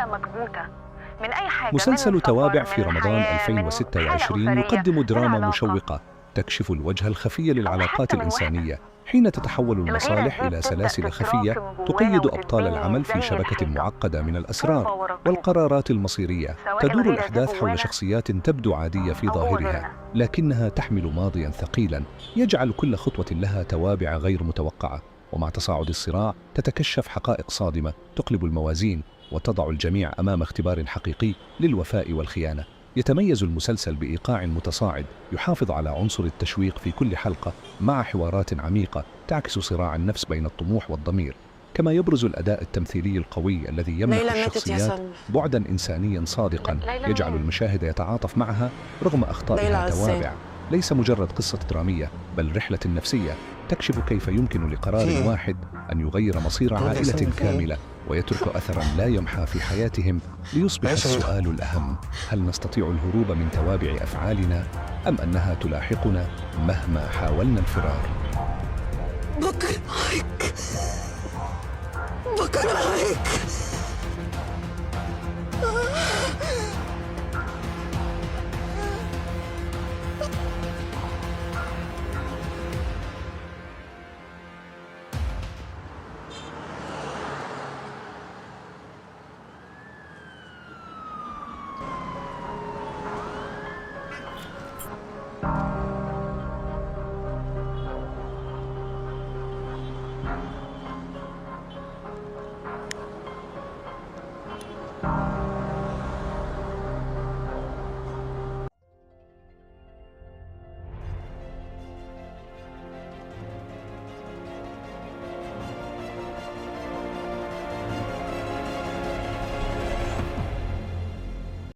حالة مكبوتة من أي حاجة. مسلسل توابع في رمضان 2026 يقدم دراما مشوقة تكشف الوجه الخفي للعلاقات الإنسانية حين تتحول المصالح إلى سلاسل خفية تقيد أبطال العمل في شبكة معقدة من الأسرار والقرارات المصيرية. تدور الأحداث حول شخصيات تبدو عادية في ظاهرها، لكنها تحمل ماضياً ثقيلاً يجعل كل خطوة لها توابع غير متوقعة. ومع تصاعد الصراع تتكشف حقائق صادمة تقلب الموازين وتضع الجميع أمام اختبار حقيقي للوفاء والخيانة. يتميز المسلسل بإيقاع متصاعد يحافظ على عنصر التشويق في كل حلقة مع حوارات عميقة تعكس صراع النفس بين الطموح والضمير. كما يبرز الأداء التمثيلي القوي الذي يمنح الشخصيات بعداً إنسانياً صادقاً يجعل المشاهد يتعاطف معها رغم أخطائها. توابع ليس مجرد قصة درامية بل رحلة نفسية تكشف كيف يمكن لقرار واحد أن يغير مصير عائلة كاملة ويترك أثراً لا يمحى في حياتهم. ليصبح السؤال الأهم: هل نستطيع الهروب من توابع أفعالنا أم أنها تلاحقنا مهما حاولنا الفرار؟ بكرهك